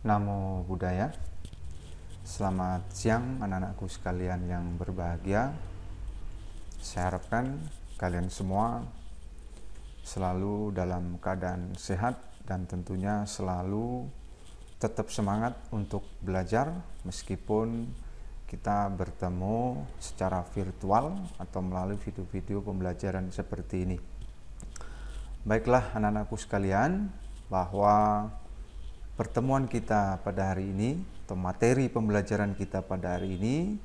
Namo Buddhaya. Selamat siang anak-anakku sekalian yang berbahagia. Saya harapkan kalian semua selalu dalam keadaan sehat dan tentunya selalu tetap semangat untuk belajar meskipun kita bertemu secara virtual atau melalui video-video pembelajaran seperti ini. Baiklah anak-anakku sekalian, bahwa pertemuan kita pada hari ini atau materi pembelajaran kita pada hari ini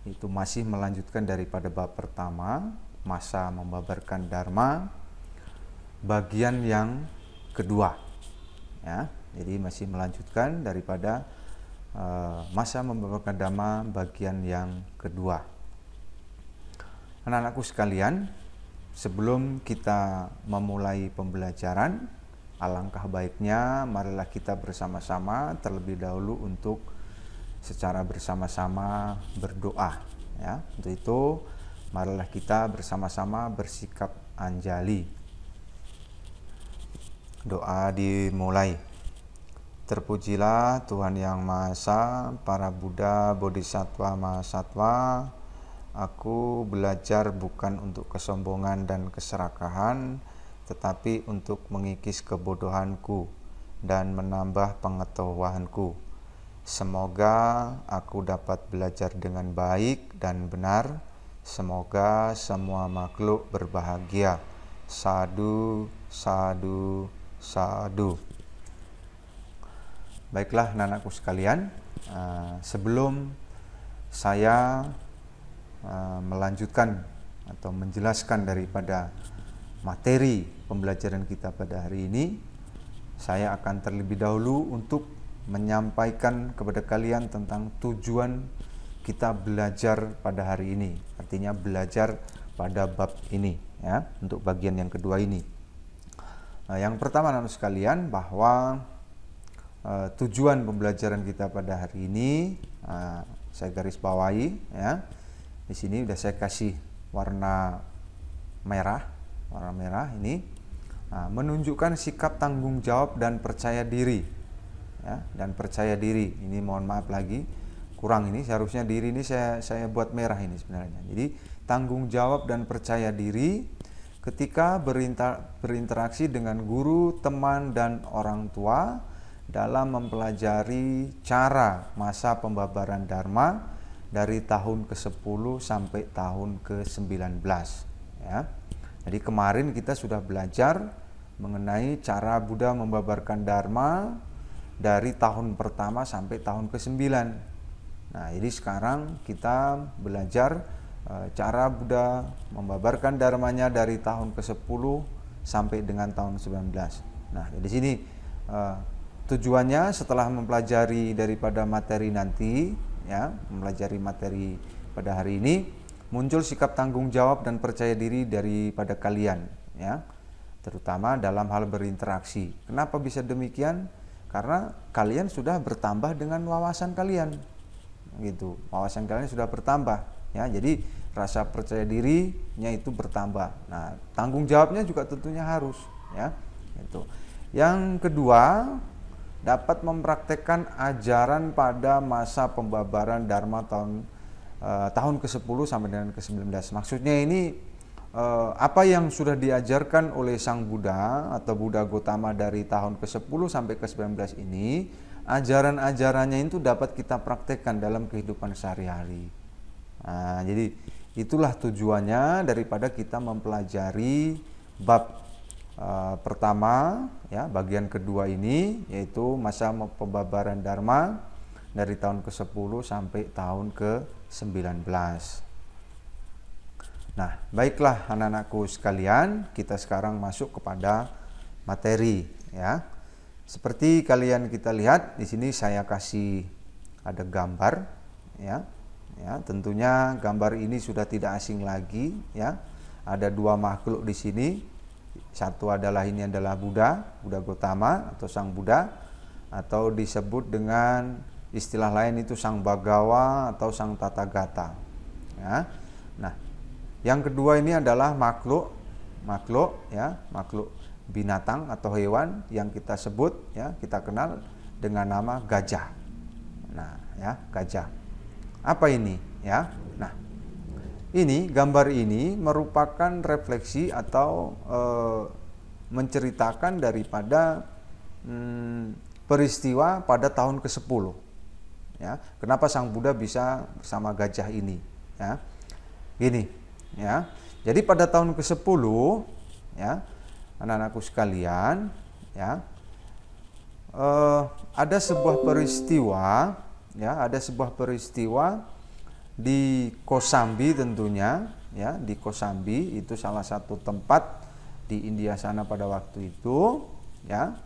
itu masih melanjutkan daripada bab pertama, masa membabarkan dharma, bagian yang kedua, ya. Jadi masih melanjutkan daripada masa membabarkan dharma bagian yang kedua. Anak-anakku sekalian, sebelum kita memulai pembelajaran, alangkah baiknya marilah kita bersama-sama terlebih dahulu untuk secara bersama-sama berdoa, ya. Untuk itu marilah kita bersama-sama bersikap anjali. Doa dimulai. Terpujilah Tuhan Yang Maha Esa, para Buddha, Bodhisattva, Mahasatwa. Aku belajar bukan untuk kesombongan dan keserakahan, tetapi untuk mengikis kebodohanku dan menambah pengetahuanku. Semoga aku dapat belajar dengan baik dan benar. Semoga semua makhluk berbahagia. Sadhu, sadhu, sadhu. Baiklah anak-anakku sekalian, sebelum saya melanjutkan atau menjelaskan daripada materi pembelajaran kita pada hari ini, saya akan terlebih dahulu untuk menyampaikan kepada kalian tentang tujuan kita belajar pada hari ini. Artinya belajar pada bab ini, ya, untuk bagian yang kedua ini. Yang pertama anak-anak sekalian, bahwa tujuan pembelajaran kita pada hari ini saya garis bawahi, ya. Di sini udah saya kasih warna merah ini, menunjukkan sikap tanggung jawab dan percaya diri, ya. Dan percaya diri ini, mohon maaf lagi kurang, ini seharusnya diri ini saya buat merah ini sebenarnya. Jadi tanggung jawab dan percaya diri ketika berinteraksi dengan guru, teman, dan orang tua dalam mempelajari cara masa pembabaran dharma dari tahun ke-10 sampai tahun ke-19, ya. Jadi kemarin kita sudah belajar mengenai cara Buddha membabarkan dharma dari tahun pertama sampai tahun ke-9. Nah, jadi sekarang kita belajar cara Buddha membabarkan dharmanya dari tahun ke-10 sampai dengan tahun 19. Nah, di sini tujuannya setelah mempelajari daripada materi nanti, ya, mempelajari materi pada hari ini, muncul sikap tanggung jawab dan percaya diri daripada kalian, ya, terutama dalam hal berinteraksi. Kenapa bisa demikian? Karena kalian sudah bertambah dengan wawasan kalian, gitu. Wawasan kalian sudah bertambah, ya. Jadi rasa percaya dirinya itu bertambah. Nah, tanggung jawabnya juga tentunya harus, ya. Gitu. Yang kedua, dapat mempraktekkan ajaran pada masa pembabaran dharma tahun ke-10 sampai dengan ke-19. Maksudnya ini apa yang sudah diajarkan oleh Sang Buddha atau Buddha Gotama dari tahun ke-10 sampai ke-19 ini, ajaran-ajarannya itu dapat kita praktekkan dalam kehidupan sehari-hari. Nah, jadi itulah tujuannya daripada kita mempelajari bab pertama, ya, bagian kedua ini, yaitu masa pembabaran dharma dari tahun ke-10 sampai tahun ke-19. Nah, baiklah anak-anakku sekalian, kita sekarang masuk kepada materi, ya. Seperti kalian kita lihat di sini saya kasih ada gambar, ya. Ya, tentunya gambar ini sudah tidak asing lagi, ya. Ada dua makhluk di sini. Satu adalah Buddha Gotama atau Sang Buddha, atau disebut dengan istilah lain itu Sang Bhagawa atau Sang Tathagata, ya. Nah, yang kedua ini adalah makhluk binatang atau hewan yang kita sebut, ya, kita kenal dengan nama gajah. Nah, ya, gajah. Apa ini, ya? Nah, ini gambar ini merupakan refleksi atau menceritakan daripada peristiwa pada tahun ke-10. Ya, kenapa Sang Buddha bisa bersama gajah ini, ya? Gini, ya. Jadi pada tahun ke-10, ya, anak-anakku sekalian, ya, ada sebuah peristiwa, ya, ada sebuah peristiwa di Kosambi tentunya, ya, di Kosambi itu salah satu tempat di India sana pada waktu itu, ya,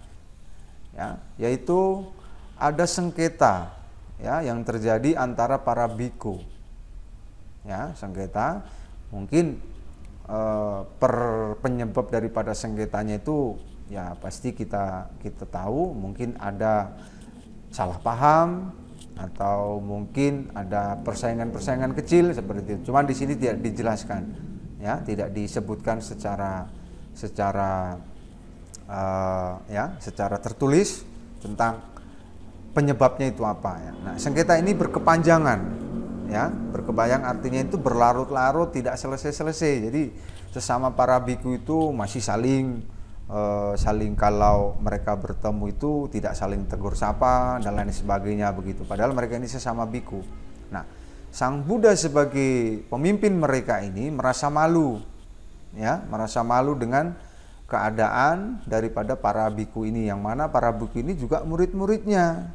yaitu ada sengketa, ya, yang terjadi antara para biku, ya, sengketa. Mungkin penyebab daripada sengketanya itu ya pasti kita tahu, mungkin ada salah paham atau mungkin ada persaingan kecil seperti itu. Cuman di sini tidak dijelaskan, ya, tidak disebutkan secara secara tertulis tentang penyebabnya itu apa, ya. Nah, sengketa ini berkepanjangan, ya, berkebayang artinya itu berlarut-larut, tidak selesai-selesai. Jadi sesama para biku itu masih saling kalau mereka bertemu itu tidak saling tegur sapa dan lain sebagainya begitu. Padahal mereka ini sesama biku. Nah, Sang Buddha sebagai pemimpin mereka ini merasa malu, ya, merasa malu dengan keadaan daripada para biku ini, yang mana para biku ini juga murid-muridnya,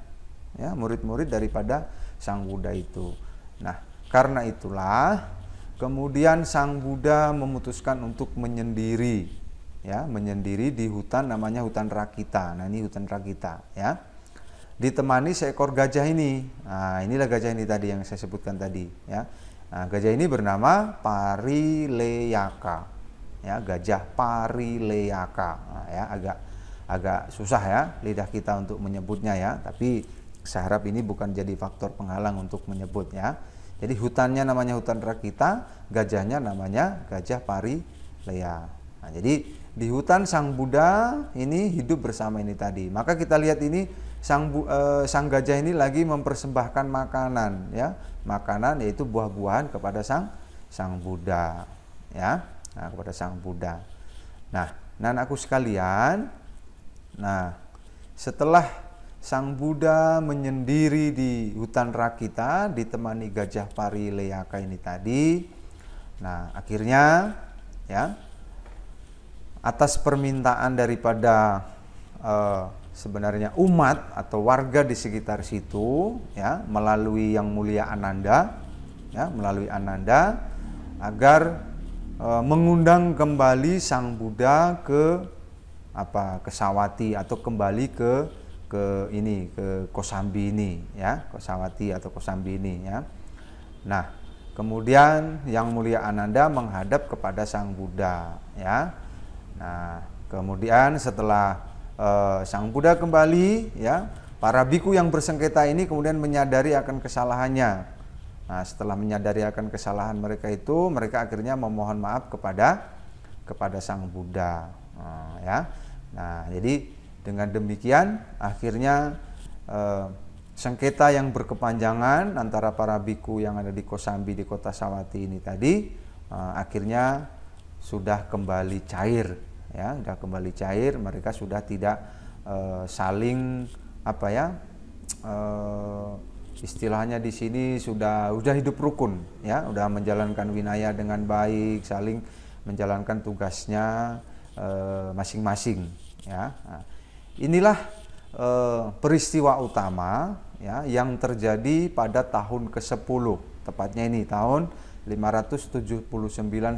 ya, murid-murid daripada Sang Buddha itu. Nah, karena itulah kemudian Sang Buddha memutuskan untuk menyendiri, ya, menyendiri di hutan namanya hutan Rakita. Nah, ini hutan Rakita, ya, ditemani seekor gajah ini. Nah, inilah gajah ini tadi yang saya sebutkan tadi, ya. Nah, gajah ini bernama Parileyaka, ya, gajah Parileyaka. Nah, ya, agak susah, ya, lidah kita untuk menyebutnya, ya, tapi saya harap ini bukan jadi faktor penghalang untuk menyebutnya. Jadi hutannya namanya hutan Rakita, gajahnya namanya gajah Parileya. Nah, jadi di hutan Sang Buddha ini hidup bersama ini tadi. Maka kita lihat ini sang gajah ini lagi mempersembahkan makanan, ya, makanan yaitu buah-buahan kepada Sang Buddha, ya, nah, kepada Sang Buddha. Nah, anakku sekalian, nah, setelah Sang Buddha menyendiri di hutan Rakita ditemani gajah Parileyaka ini tadi, nah, akhirnya, ya, atas permintaan daripada sebenarnya umat atau warga di sekitar situ, ya, melalui Yang Mulia Ananda, ya, melalui Ananda, agar mengundang kembali Sang Buddha ke Sawati atau kembali ke Kosambi ini, ya, Sawati atau Kosambi ini, ya. Nah, kemudian Yang Mulia Ananda menghadap kepada Sang Buddha, ya. Nah, kemudian setelah Sang Buddha kembali, ya, para biku yang bersengketa ini kemudian menyadari akan kesalahannya. Nah, setelah menyadari akan kesalahan mereka itu, mereka akhirnya memohon maaf kepada Sang Buddha. Nah, ya. Nah, jadi dengan demikian akhirnya sengketa yang berkepanjangan antara para biku yang ada di Kosambi di kota Sawati ini tadi akhirnya sudah kembali cair, ya, sudah kembali cair. Mereka sudah tidak saling istilahnya di sini sudah hidup rukun, ya, sudah menjalankan winaya dengan baik, saling menjalankan tugasnya masing-masing, ya. Nah, inilah peristiwa utama, ya, yang terjadi pada tahun ke-10, tepatnya ini tahun 579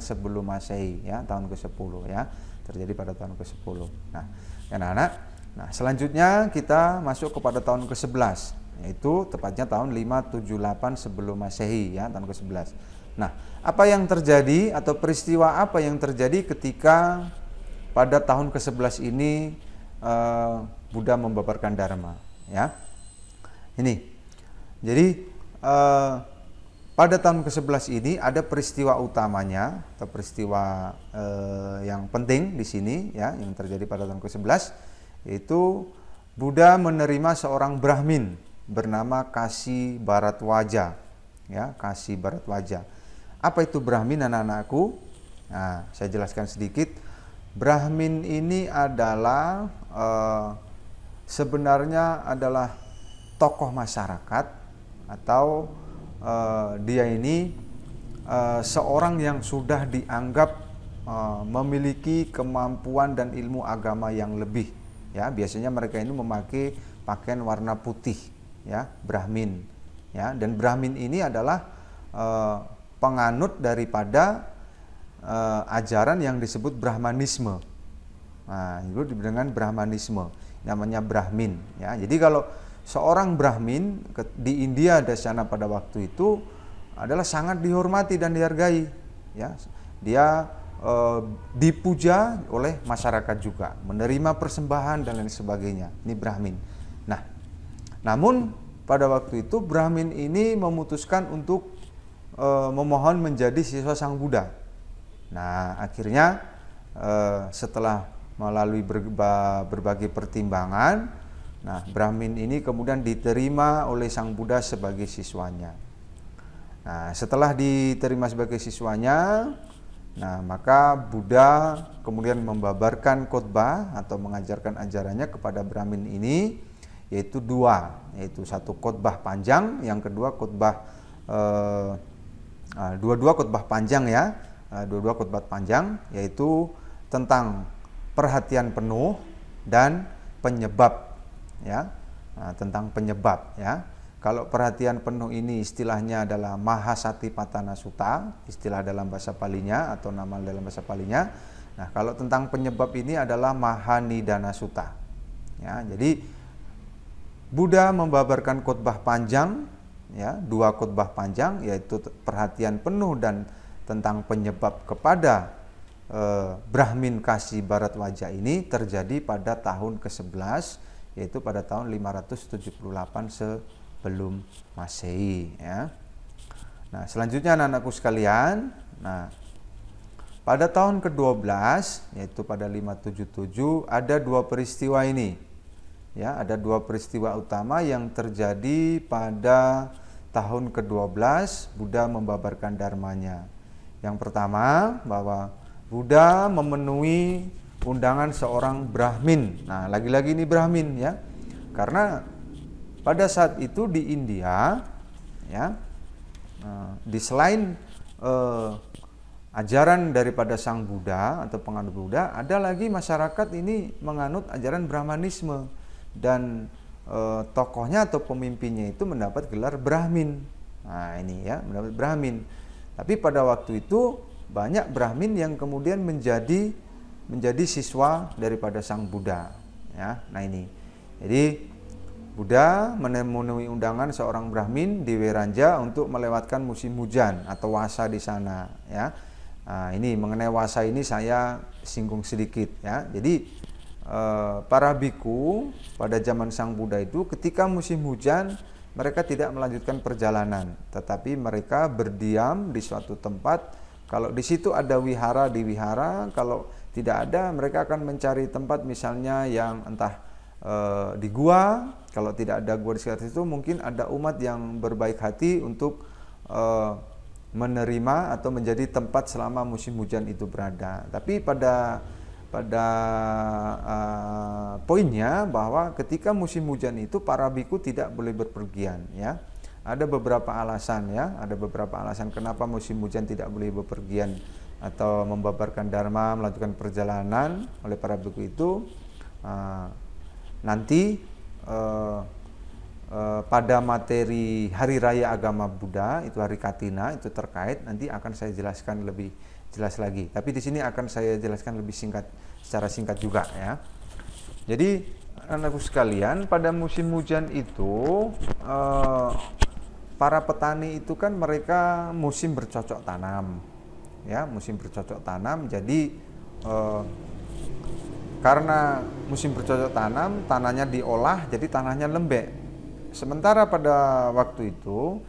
sebelum Masehi, ya, tahun ke-10, ya, terjadi pada tahun ke-10. Nah, anak-anak, nah, selanjutnya kita masuk kepada tahun ke-11, yaitu tepatnya tahun 578 sebelum Masehi, ya, tahun ke-11. Nah, apa yang terjadi atau peristiwa apa yang terjadi ketika pada tahun ke-11 ini Buddha membabarkan Dharma, ya? Ini. Jadi pada tahun ke-11 ini ada peristiwa utamanya atau peristiwa yang penting di sini, ya, yang terjadi pada tahun ke-11, yaitu Buddha menerima seorang Brahmin bernama Kasi Bharadwaja. Ya, Kasi Bharadwaja. Apa itu Brahmin, anak-anakku? Nah, saya jelaskan sedikit. Brahmin ini adalah sebenarnya adalah tokoh masyarakat, atau dia ini seorang yang sudah dianggap memiliki kemampuan dan ilmu agama yang lebih. Ya, biasanya mereka ini memakai pakaian warna putih, ya, Brahmin. Ya, dan Brahmin ini adalah penganut daripada ajaran yang disebut Brahmanisme. Nah, itu dengan Brahmanisme, namanya Brahmin. Ya, jadi kalau seorang Brahmin di India di sana pada waktu itu adalah sangat dihormati dan dihargai. Ya, dia dipuja oleh masyarakat juga, menerima persembahan dan lain sebagainya. Ini Brahmin. Nah, namun pada waktu itu Brahmin ini memutuskan untuk memohon menjadi siswa Sang Buddha. Nah, akhirnya setelah melalui berbagai pertimbangan, nah, Brahmin ini kemudian diterima oleh Sang Buddha sebagai siswanya. Nah, setelah diterima sebagai siswanya, nah, maka Buddha kemudian membabarkan khotbah atau mengajarkan ajarannya kepada Brahmin ini, yaitu dua, yaitu satu khotbah panjang, yang kedua khotbah dua-dua khotbah panjang, ya, dua-dua khotbah panjang, yaitu tentang perhatian penuh dan penyebab, ya, tentang penyebab, ya. Kalau perhatian penuh ini istilahnya adalah Mahasatipatthana Sutta, istilah dalam bahasa Palinya atau nama dalam bahasa Palinya. Nah, kalau tentang penyebab ini adalah Mahanidana Sutta. Ya, jadi Buddha membabarkan khotbah panjang, ya, dua khotbah panjang, yaitu perhatian penuh dan tentang penyebab kepada Brahmin Kasi Bharadwaja ini terjadi pada tahun ke-11, yaitu pada tahun 578 sebelum Masehi, ya. Nah, selanjutnya anak-anakku sekalian, nah, pada tahun ke-12, yaitu pada 577, ada dua peristiwa ini. Ya, ada dua peristiwa utama yang terjadi pada tahun ke-12 Buddha membabarkan dharmanya. Yang pertama, bahwa Buddha memenuhi undangan seorang Brahmin. Nah, lagi-lagi ini Brahmin, ya. Karena pada saat itu di India, ya, di selain ajaran daripada Sang Buddha atau penganut Buddha, ada lagi masyarakat ini menganut ajaran Brahmanisme, dan tokohnya atau pemimpinnya itu mendapat gelar Brahmin. Nah, ini, ya, mendapat Brahmin. Tapi pada waktu itu banyak Brahmin yang kemudian menjadi siswa daripada Sang Buddha, ya. Nah, ini. Jadi Buddha memenuhi undangan seorang Brahmin di Weranja untuk melewatkan musim hujan atau wasa di sana, ya. Nah, ini mengenai wasa ini saya singgung sedikit, ya. Jadi para biku pada zaman Sang Buddha itu ketika musim hujan mereka tidak melanjutkan perjalanan, tetapi mereka berdiam di suatu tempat. Kalau di situ ada wihara, di wihara. Kalau tidak ada, mereka akan mencari tempat misalnya yang entah di gua. Kalau tidak ada gua di sekitar itu, mungkin ada umat yang berbaik hati untuk menerima atau menjadi tempat selama musim hujan itu berada. Tapi pada poinnya bahwa ketika musim hujan itu para biku tidak boleh berpergian, ya. Ada beberapa alasan, ya. Ada beberapa alasan kenapa musim hujan tidak boleh berpergian atau membabarkan dharma, melanjutkan perjalanan oleh para biku itu. Nanti pada materi Hari Raya Agama Buddha, itu Hari Katina, itu terkait, nanti akan saya jelaskan lebih jelas lagi. Tapi di sini akan saya jelaskan lebih singkat, secara singkat juga, ya. Jadi anakku sekalian, pada musim hujan itu para petani itu kan mereka musim bercocok tanam, ya, musim bercocok tanam. Jadi karena musim bercocok tanam, tanahnya diolah, jadi tanahnya lembek. Sementara pada waktu itu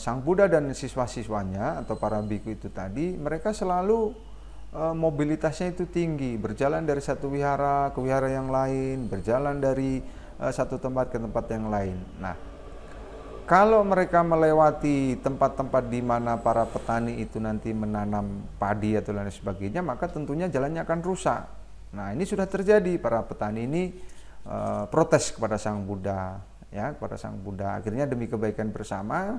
Sang Buddha dan siswa-siswanya atau para biku itu tadi, mereka selalu mobilitasnya itu tinggi, berjalan dari satu wihara ke wihara yang lain, berjalan dari satu tempat ke tempat yang lain. Nah, kalau mereka melewati tempat-tempat di mana para petani itu nanti menanam padi atau lain sebagainya, maka tentunya jalannya akan rusak. Nah, ini sudah terjadi, para petani ini protes kepada Sang Buddha, ya, kepada Sang Buddha. Akhirnya demi kebaikan bersama,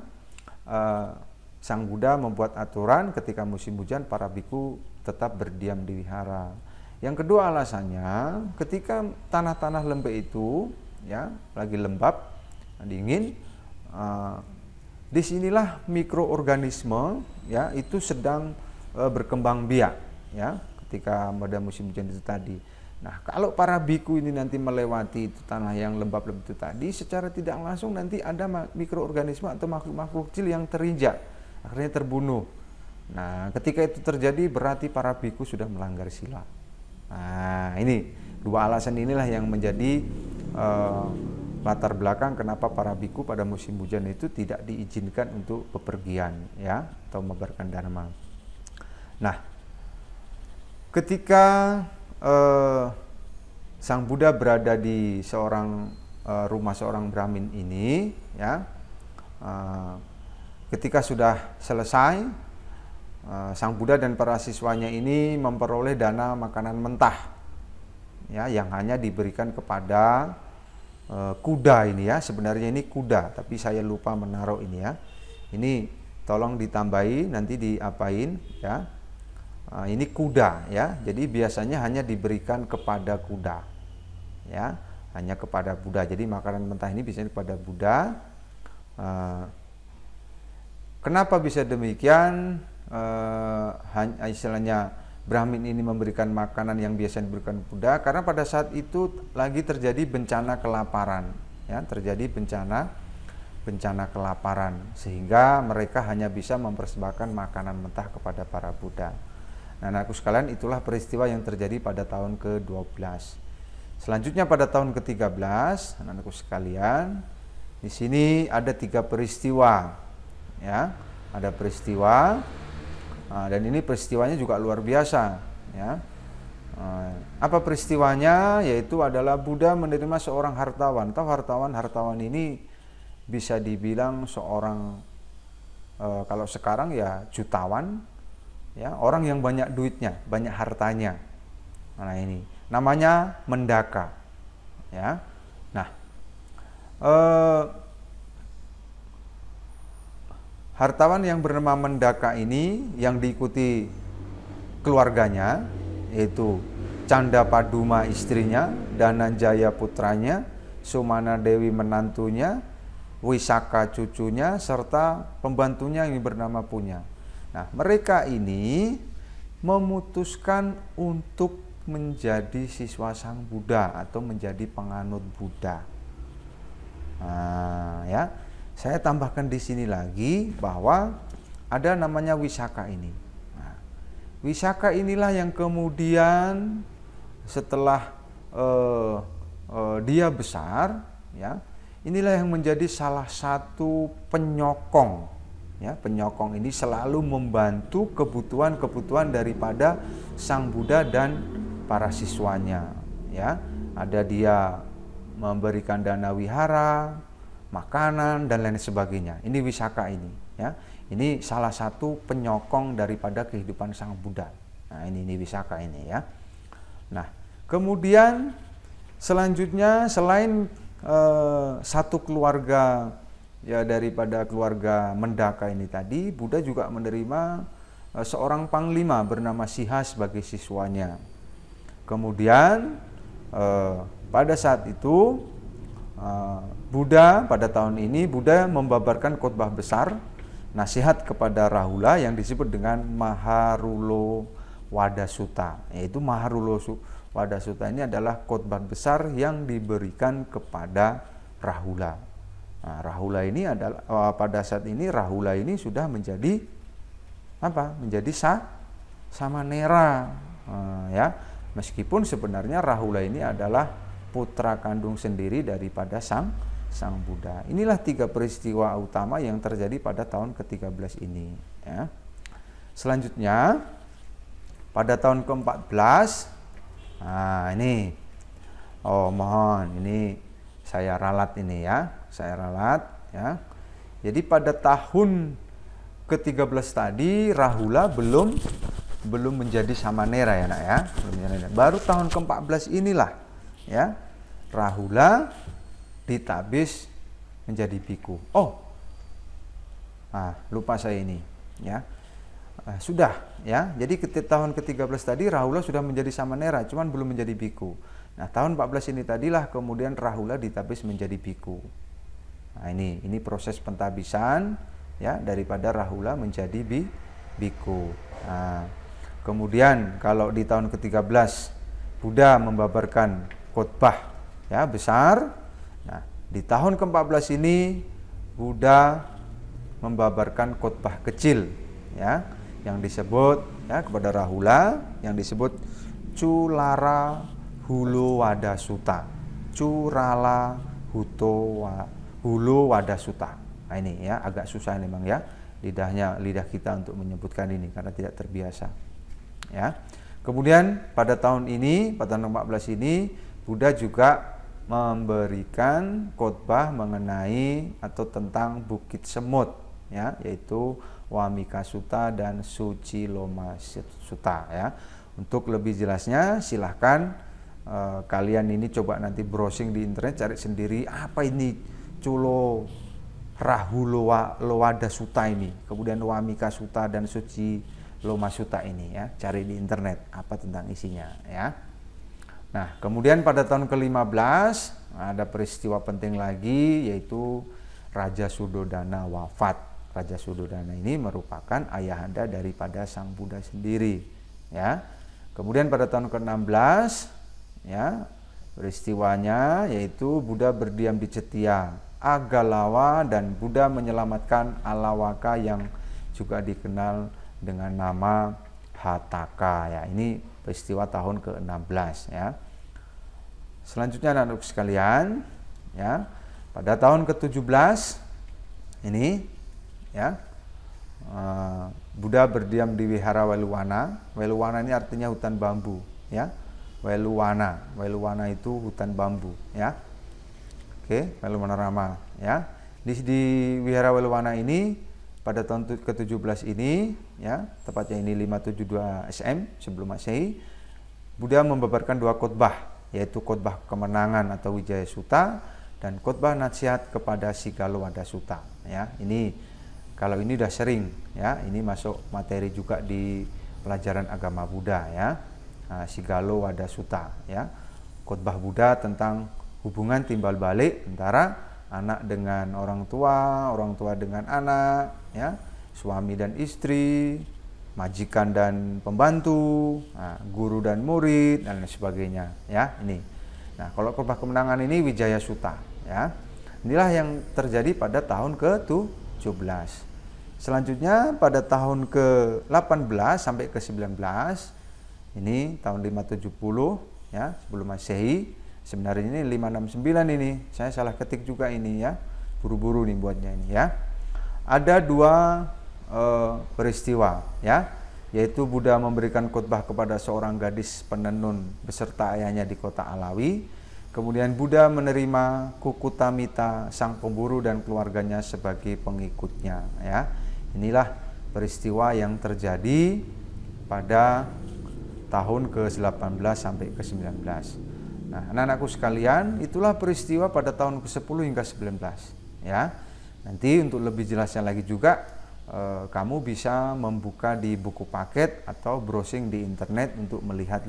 Sang Buddha membuat aturan ketika musim hujan para biku tetap berdiam di wihara. Yang kedua alasannya, ketika tanah-tanah lembek itu, ya, lagi lembab, dingin, disinilah mikroorganisme, ya, itu sedang berkembang biak, ya, ketika pada musim hujan itu tadi. Nah, kalau para biku ini nanti melewati itu tanah yang lembab-lembab itu tadi, secara tidak langsung nanti ada mikroorganisme atau makhluk-makhluk kecil yang terinjak, akhirnya terbunuh. Nah, ketika itu terjadi berarti para biku sudah melanggar sila. Nah, ini dua alasan inilah yang menjadi latar belakang kenapa para biku pada musim hujan itu tidak diizinkan untuk bepergian, ya, atau mengabarkan dharma. Nah, ketika Sang Buddha berada di rumah seorang Brahmin ini, ya, ketika sudah selesai, Sang Buddha dan para siswanya ini memperoleh dana makanan mentah, ya, yang hanya diberikan kepada kuda ini, ya. Sebenarnya ini kuda, tapi saya lupa menaruh ini, ya. Ini tolong ditambahi, nanti diapain, ya. Ini kuda, ya. Jadi biasanya hanya diberikan kepada kuda, ya, hanya kepada Buddha. Jadi makanan mentah ini biasanya kepada Buddha. Kenapa bisa demikian? Istilahnya Brahmin ini memberikan makanan yang biasa diberikan Buddha karena pada saat itu lagi terjadi bencana kelaparan, ya, terjadi bencana kelaparan, sehingga mereka hanya bisa mempersembahkan makanan mentah kepada para Buddha. Nah, anakku sekalian, itulah peristiwa yang terjadi pada tahun ke-12. Selanjutnya pada tahun ke-13, anakku sekalian, di sini ada 3 peristiwa, ya, ada peristiwa. Dan ini peristiwanya juga luar biasa, ya. Apa peristiwanya? Yaitu adalah Buddha menerima seorang hartawan. Tahu hartawan ini bisa dibilang seorang kalau sekarang ya jutawan, ya, orang yang banyak duitnya, banyak hartanya. Nah, ini namanya Mendaka, ya. Nah, hartawan yang bernama Mendaka ini yang diikuti keluarganya, yaitu Canda Paduma istrinya, Dananjaya putranya, Sumana Dewi menantunya, Wisaka cucunya, serta pembantunya yang bernama Punya. Nah, mereka ini memutuskan untuk menjadi siswa Sang Buddha atau menjadi penganut Buddha. Nah, ya. Saya tambahkan di sini lagi bahwa ada namanya Wisaka ini. Nah, Wisaka inilah yang kemudian setelah dia besar, ya, inilah yang menjadi salah satu penyokong, ya. Penyokong ini selalu membantu kebutuhan daripada Sang Buddha dan para siswanya, ya. Ada dia memberikan dana wihara, makanan dan lain sebagainya. Ini Wisaka ini, ya. Ini salah satu penyokong daripada kehidupan Sang Buddha. Nah, ini Wisaka ini, ya. Nah, kemudian selanjutnya selain satu keluarga, ya, daripada keluarga Mendaka ini tadi, Buddha juga menerima seorang panglima bernama Siha sebagai siswanya. Kemudian pada saat itu Buddha pada tahun ini Buddha membabarkan khotbah besar nasihat kepada Rahula yang disebut dengan Maharulo Wada Sutta. Yaitu Maharulo Wada Sutta ini adalah khotbah besar yang diberikan kepada Rahula. Nah, Rahula ini adalah pada saat ini Rahula ini sudah menjadi apa? Menjadi samanera, ya. Meskipun sebenarnya Rahula ini adalah putra kandung sendiri daripada Sang Buddha. Inilah 3 peristiwa utama yang terjadi pada tahun ke-13 ini, ya. Selanjutnya pada tahun ke-14, nah ini, oh mohon, ini saya ralat ini ya, saya ralat ya. Jadi pada tahun ke-13 tadi Rahula belum menjadi Samanera ya nak ya, baru tahun ke-14 inilah ya Rahula ditabis menjadi biku. Oh, lupa saya ini ya. Sudah ya. Jadi tahun ke-13 tadi Rahula sudah menjadi Samanera, cuman belum menjadi biku. Nah, tahun 14 ini tadilah kemudian Rahula ditabis menjadi biku. Nah, ini proses pentabisan ya daripada Rahula menjadi biku. Nah, kemudian kalau di tahun ke-13 Buddha membabarkan khotbah ya besar. Nah, di tahun ke-14 ini Buddha membabarkan khotbah kecil ya yang disebut ya kepada Rahula yang disebut Culara Hulu Wada Sutta. Curala Hulu Wada Sutta. Nah, ini ya agak susah memang ya lidah kita untuk menyebutkan ini karena tidak terbiasa. Ya. Kemudian pada tahun ini, pada tahun 14 ini Buddha juga memberikan khotbah mengenai atau tentang Bukit Semut ya, yaitu Wamika Sutta dan Suciloma Sutta ya. Untuk lebih jelasnya silahkan kalian ini coba nanti browsing di internet, cari sendiri apa ini Culo Rahulu Lowada Sutta ini, kemudian Wamika Sutta dan Suciloma Sutta ini ya, cari di internet apa tentang isinya ya. Nah, kemudian pada tahun ke-15 ada peristiwa penting lagi yaitu Raja Sudodana wafat. Raja Sudodana ini merupakan ayahanda daripada Sang Buddha sendiri ya. Kemudian pada tahun ke-16 ya, peristiwanya yaitu Buddha berdiam di Cetia Agalawa dan Buddha menyelamatkan Alawaka yang juga dikenal dengan nama Hataka ya. Ini peristiwa tahun ke-16 ya. Selanjutnya anak-anak sekalian ya, pada tahun ke-17 ini ya Buddha berdiam di Wihara Weluwana. Weluwana ini artinya hutan bambu ya. Weluwana itu hutan bambu ya. Oke, Weluwana Rama ya. Di Wihara Weluwana ini pada tahun ke-17 ini ya, tepatnya ini 572 SM sebelum Masehi, Buddha membabarkan dua khotbah, yaitu khotbah kemenangan atau Wijaya Sutta dan khotbah nasihat kepada Sigalo Wada Sutta ya. Ini kalau ini udah sering ya, ini masuk materi juga di pelajaran agama Buddha ya. Sigalo Wada Sutta ya. Khotbah Buddha tentang hubungan timbal balik antara anak dengan orang tua dengan anak ya, suami dan istri, majikan dan pembantu, guru dan murid dan lain sebagainya ya. Ini. Nah, kalau khotbah kemenangan ini Wijaya Sutta ya. Inilah yang terjadi pada tahun ke-17. Selanjutnya pada tahun ke-18 sampai ke-19 ini tahun 570 ya, sebelum Masehi. Sebenarnya ini 569 ini. Saya salah ketik juga ini ya. Buru-buru nih buatnya ini ya. Ada dua peristiwa ya, yaitu Buddha memberikan khotbah kepada seorang gadis penenun beserta ayahnya di kota Alawi. Kemudian Buddha menerima Kukutamita sang pemburu dan keluarganya sebagai pengikutnya ya. Inilah peristiwa yang terjadi pada tahun ke-18 sampai ke-19. Nah, anak-anakku sekalian, itulah peristiwa pada tahun ke-10 hingga 19 ya. Nanti untuk lebih jelasnya lagi juga kamu bisa membuka di buku paket atau browsing di internet untuk melihat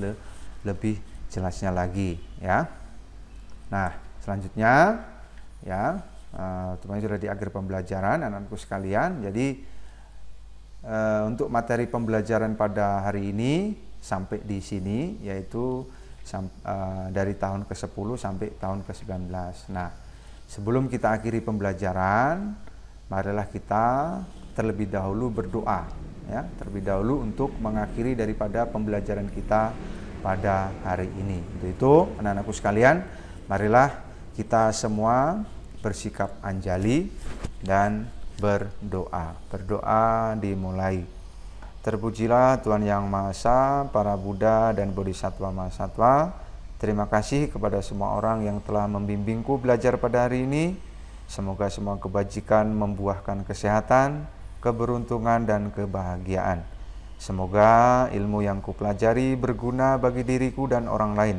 lebih jelasnya lagi ya. Nah, selanjutnya ya, teman-teman sudah di akhir pembelajaran anak-anakku sekalian. Jadi untuk materi pembelajaran pada hari ini sampai di sini, yaitu dari tahun ke-10 sampai tahun ke-19. Nah, sebelum kita akhiri pembelajaran, marilah kita terlebih dahulu berdoa ya, terlebih dahulu untuk mengakhiri daripada pembelajaran kita pada hari ini. Untuk itu, anak-anakku sekalian, marilah kita semua bersikap anjali dan berdoa. Berdoa dimulai. Terpujilah Tuhan Yang Maha Esa, para Buddha dan Bodhisattva Mahasatwa. Terima kasih kepada semua orang yang telah membimbingku belajar pada hari ini. Semoga semua kebajikan membuahkan kesehatan, keberuntungan, dan kebahagiaan. Semoga ilmu yang kupelajari berguna bagi diriku dan orang lain.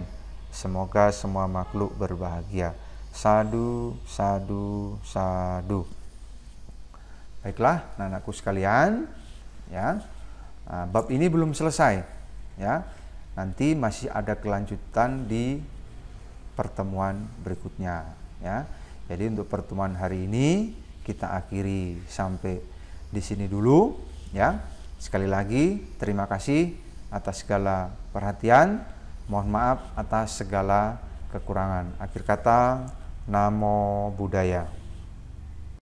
Semoga semua makhluk berbahagia. Sadu, sadu, sadu. Baiklah, anak-anakku sekalian, ya. Bab ini belum selesai, ya. Nanti masih ada kelanjutan di pertemuan berikutnya, ya. Jadi untuk pertemuan hari ini kita akhiri sampai di sini dulu, ya. Sekali lagi terima kasih atas segala perhatian. Mohon maaf atas segala kekurangan. Akhir kata, Namo Buddhaya.